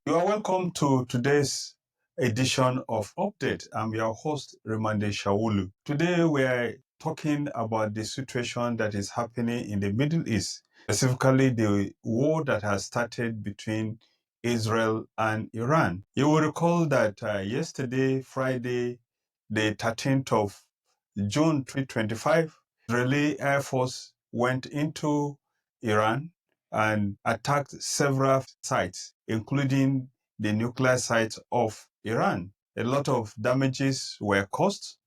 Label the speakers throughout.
Speaker 1: You are welcome to today's edition of Update. I'm your host, Rimamnde Shawulu. Today we are talking about the situation that is happening in the Middle East, specifically the war that has started between Israel and Iran. You will recall that yesterday, Friday, the 13th of June 2025, Israeli Air Force went into Iran and attacked several sites, including the nuclear sites of Iran. A lot of damages were caused.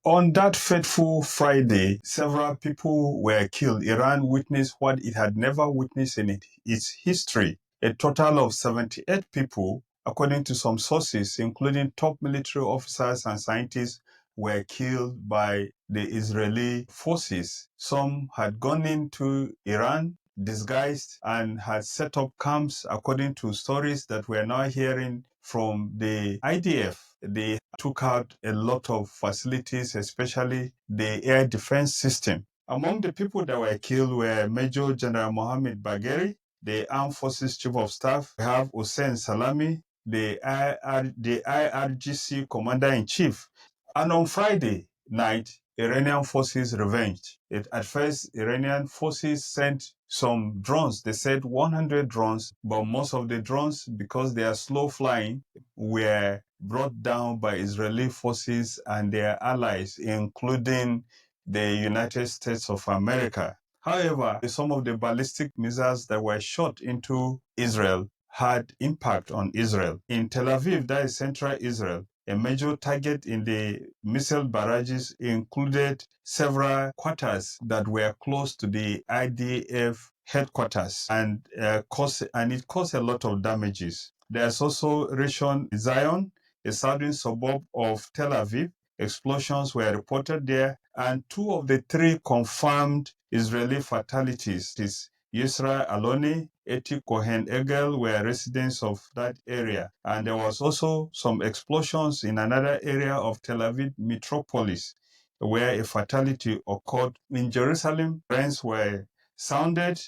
Speaker 1: On that fateful Friday, several people were killed. Iran witnessed what it had never witnessed in its history. A total of 78 people, according to some sources, including top military officers and scientists, were killed by the Israeli forces. Some had gone into Iran disguised and had set up camps, according to stories that we're now hearing from the IDF. They took out a lot of facilities, especially the air defense system. Among the people that were killed were Major General Mohammed Bagheri, the Armed Forces Chief of Staff. We have Hussein Salami, the IRGC Commander-in-Chief. And on Friday night, Iranian forces revenged. At first, Iranian forces sent some drones. They said 100 drones, but most of the drones, because they are slow flying, were brought down by Israeli forces and their allies, including the United States of America. However, some of the ballistic missiles that were shot into Israel had impact on Israel. In Tel Aviv, that is central Israel, a major target in the missile barrages included several quarters that were close to the IDF headquarters, and it caused a lot of damages. There's also Rishon Zion, a southern suburb of Tel Aviv. Explosions were reported there, and two of the three confirmed Israeli fatalities is Yisra Aloni, Eti Cohen Egel were residents of that area. And there was also some explosions in another area of Tel Aviv metropolis where a fatality occurred. In Jerusalem, sirens were sounded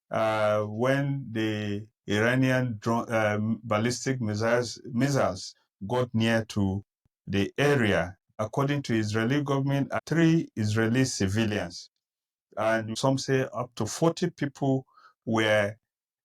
Speaker 1: when the Iranian ballistic missiles got near to the area. According to Israeli government, 3 Israeli civilians, and some say up to 40 people were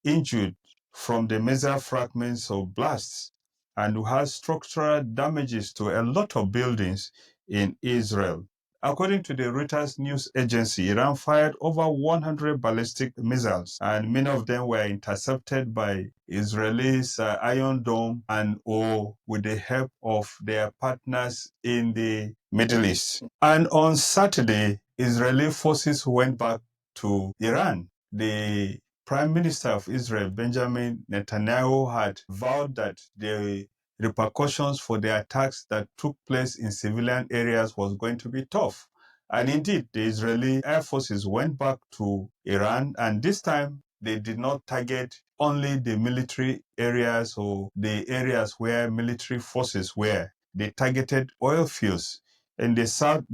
Speaker 1: injured from the missile fragments or blasts, and who has structural damages to a lot of buildings in Israel. According to the Reuters news agency, Iran fired over 100 ballistic missiles, and many of them were intercepted by Israelis' Iron Dome or with the help of their partners in the Middle East. And on Saturday, Israeli forces went back to Iran. The Prime Minister of Israel, Benjamin Netanyahu, had vowed that the repercussions for the attacks that took place in civilian areas was going to be tough. And indeed, the Israeli air forces went back to Iran, and this time they did not target only the military areas or the areas where military forces were. They targeted oil fields. In the south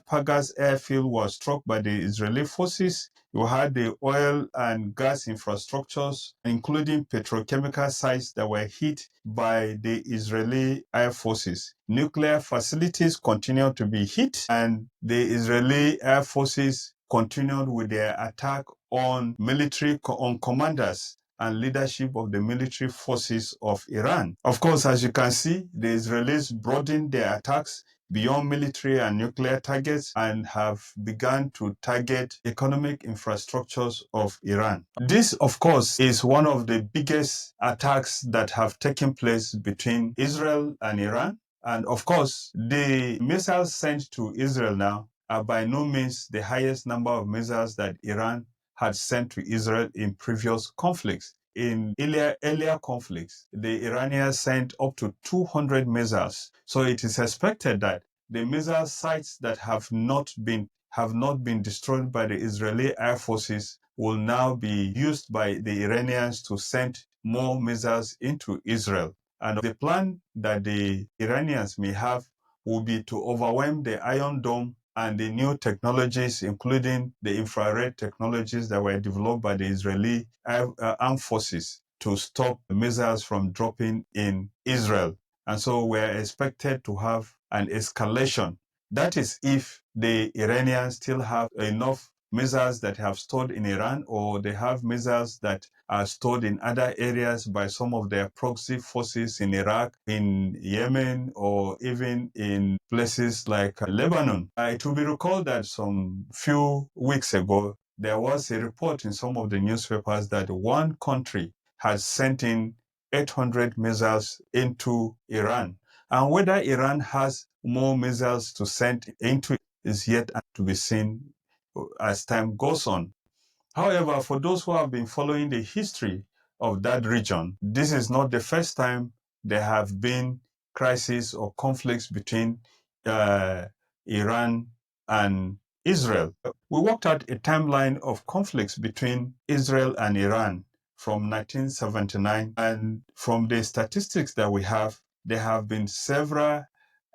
Speaker 1: Pagas airfield was struck by the Israeli forces. You had the oil and gas infrastructures, including petrochemical sites that were hit by the Israeli air forces. Nuclear facilities continued to be hit, and the Israeli air forces continued with their attack on commanders and leadership of the military forces of Iran. Of course, as you can see, the Israelis broadened their attacks beyond military and nuclear targets and have begun to target economic infrastructures of Iran. This, of course, is one of the biggest attacks that have taken place between Israel and Iran. And of course, the missiles sent to Israel now are by no means the highest number of missiles that Iran had sent to Israel in previous conflicts. In earlier conflicts, the Iranians sent up to 200 missiles. So it is expected that the missile sites that have not been destroyed by the Israeli air forces will now be used by the Iranians to send more missiles into Israel. And the plan that the Iranians may have will be to overwhelm the Iron Dome and the new technologies, including the infrared technologies that were developed by the Israeli armed forces. to stop missiles from dropping in Israel. And so we're expected to have an escalation. That is if the Iranians still have enough missiles that have stored in Iran, or they have missiles that are stored in other areas by some of their proxy forces in Iraq, in Yemen, or even in places like Lebanon. It will be recalled that some few weeks ago, there was a report in some of the newspapers that one country has sent in 800 missiles into Iran. And whether Iran has more missiles to send into it is yet to be seen as time goes on. However, for those who have been following the history of that region, this is not the first time there have been crises or conflicts between Iran and Israel. We worked out a timeline of conflicts between Israel and Iran from 1979, and from the statistics that we have, there have been several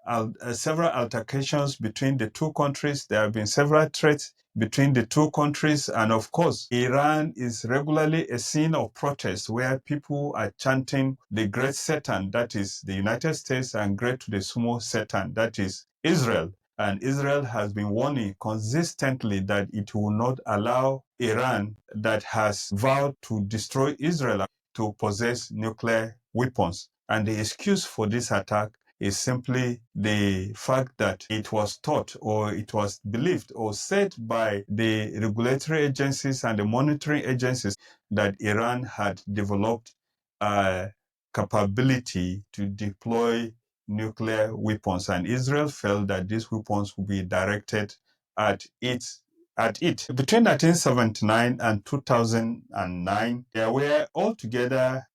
Speaker 1: altercations between the two countries. There have been several threats between the two countries. And of course, Iran is regularly a scene of protest where people are chanting the great Satan, that is the United States, and great to the sumo Satan, that is Israel. And Israel has been warning consistently that it will not allow Iran, that has vowed to destroy Israel, to possess nuclear weapons. And the excuse for this attack is simply the fact that it was taught, or it was believed or said by the regulatory agencies and the monitoring agencies that Iran had developed a capability to deploy nuclear weapons, and Israel felt that these weapons would be directed at it. Between 1979 and 2009, there were altogether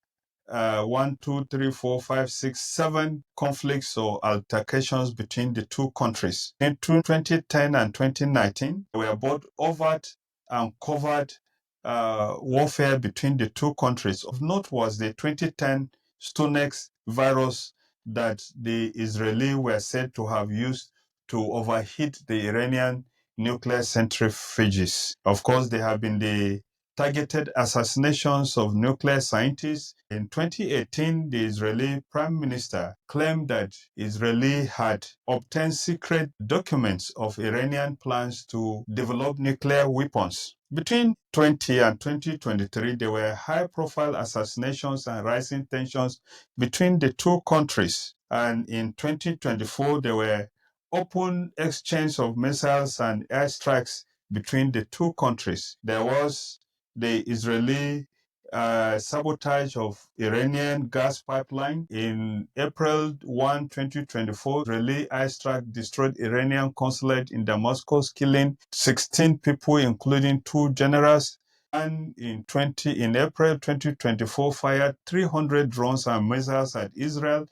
Speaker 1: 7 conflicts or altercations between the two countries. In 2010 and 2019, there were both overt and covert warfare between the two countries. Of note was the 2010 Stonex virus that the Israelis were said to have used to overheat the Iranian nuclear centrifuges. Of course, there have been the targeted assassinations of nuclear scientists. In 2018, the Israeli Prime Minister claimed that Israel had obtained secret documents of Iranian plans to develop nuclear weapons. Between 2020 and 2023, there were high-profile assassinations and rising tensions between the two countries. And in 2024, there were open exchange of missiles and airstrikes between the two countries. There was the Israeli sabotage of Iranian gas pipeline. In April 1, 2024, Israeli airstrike destroyed Iranian consulate in Damascus, killing 16 people, including 2 generals. And in April 2024, fired 300 drones and missiles at Israel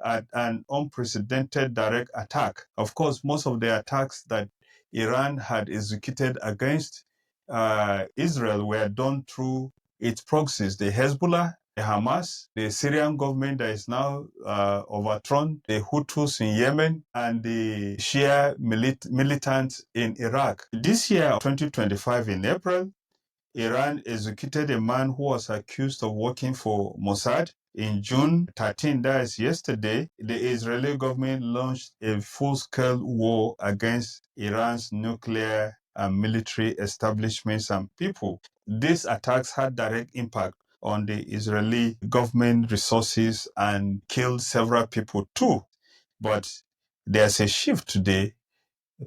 Speaker 1: at an unprecedented direct attack. Of course, most of the attacks that Iran had executed against Israel were done through its proxies, the Hezbollah, the Hamas, the Syrian government that is now overthrown, the Houthis in Yemen, and the Shia militants in Iraq. This year, 2025, in April, Iran executed a man who was accused of working for Mossad. In June 13, that is yesterday, the Israeli government launched a full-scale war against Iran's nuclear and military establishments and people. These attacks had direct impact on the Israeli government resources and killed several people too. But there's a shift today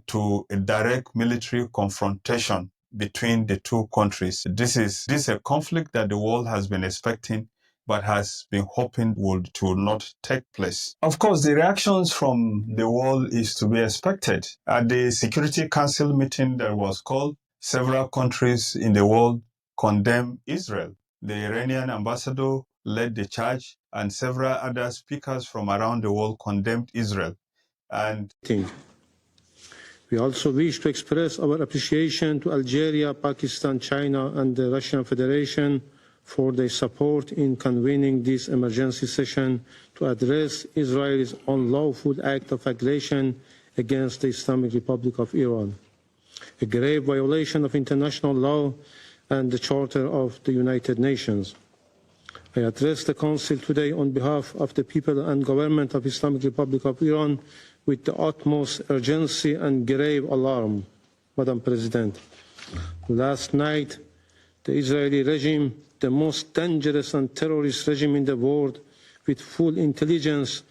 Speaker 1: to a direct military confrontation between the two countries. This is a conflict that the world has been expecting but has been hoping would not take place. Of course, the reactions from the world is to be expected. At the Security Council meeting that was called, several countries in the world condemned Israel. The Iranian ambassador led the charge, and several other speakers from around the world condemned Israel. And
Speaker 2: we also wish to express our appreciation to Algeria, Pakistan, China, and the Russian Federation for their support in convening this emergency session to address Israel's unlawful act of aggression against the Islamic Republic of Iran, a grave violation of international law and the Charter of the United Nations. I address the Council today on behalf of the people and government of Islamic Republic of Iran with the utmost urgency and grave alarm. Madam President, last night, the Israeli regime, the most dangerous and terrorist regime in the world, with full intelligence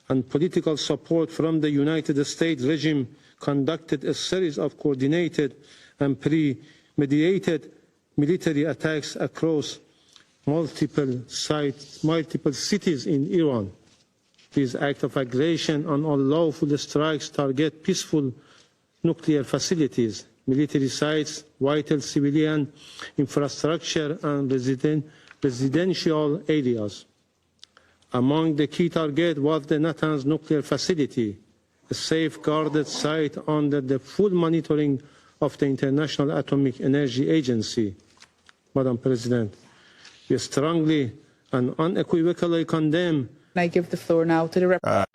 Speaker 2: and political support from the United States regime, conducted a series of coordinated and premeditated military attacks across multiple cities in Iran. These acts of aggression and unlawful strikes target peaceful nuclear facilities, military sites, vital civilian infrastructure, and residential areas. Among the key targets was the Natanz nuclear facility, a safeguarded site under the full monitoring of the International Atomic Energy Agency. Madam President, we strongly and unequivocally condemn.
Speaker 3: I give the floor now to the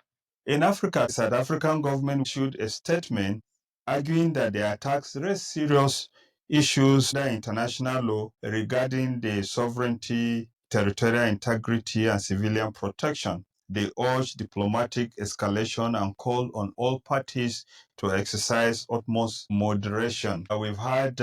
Speaker 1: In Africa, the South African government issued a statement arguing that the attacks raise serious issues under international law regarding the sovereignty, territorial integrity, and civilian protection. They urged diplomatic escalation and called on all parties to exercise utmost moderation. We've had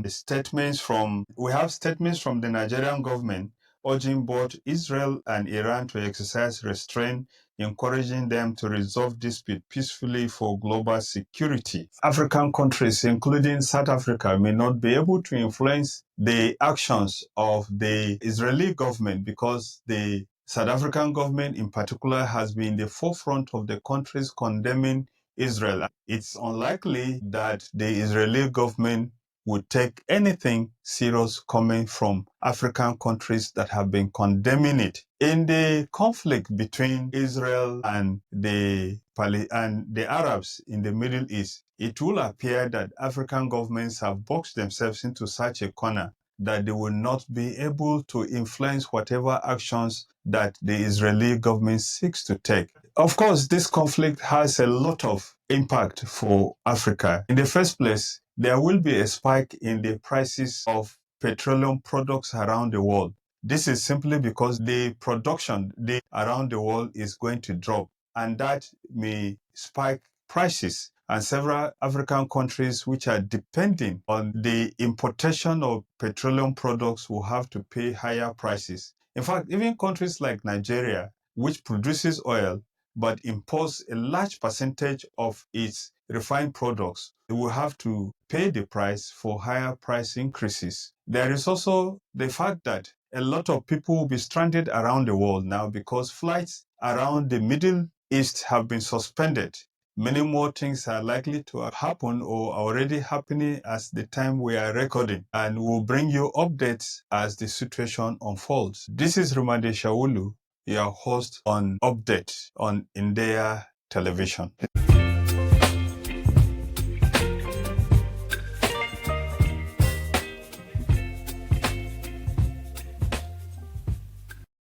Speaker 1: statements from the Nigerian government urging both Israel and Iran to exercise restraint, encouraging them to resolve dispute peacefully for global security. African countries, including South Africa, may not be able to influence the actions of the Israeli government because the South African government in particular has been in the forefront of the countries condemning Israel. It's unlikely that the Israeli government would take anything serious coming from African countries that have been condemning it. In the conflict between Israel and the Arabs in the Middle East, it will appear that African governments have boxed themselves into such a corner that they will not be able to influence whatever actions that the Israeli government seeks to take. Of course, this conflict has a lot of impact for Africa. In the first place, there will be a spike in the prices of petroleum products around the world. This is simply because the production around the world is going to drop, and that may spike prices. And several African countries which are depending on the importation of petroleum products will have to pay higher prices. In fact, even countries like Nigeria, which produces oil but imports a large percentage of its refined products, will have to pay the price for higher price increases. There is also the fact that a lot of people will be stranded around the world now because flights around the Middle East have been suspended. Many more things are likely to happen or are already happening as the time we are recording, and we'll bring you updates as the situation unfolds. This is Rimamnde Shawulu, your host on Update on India Television.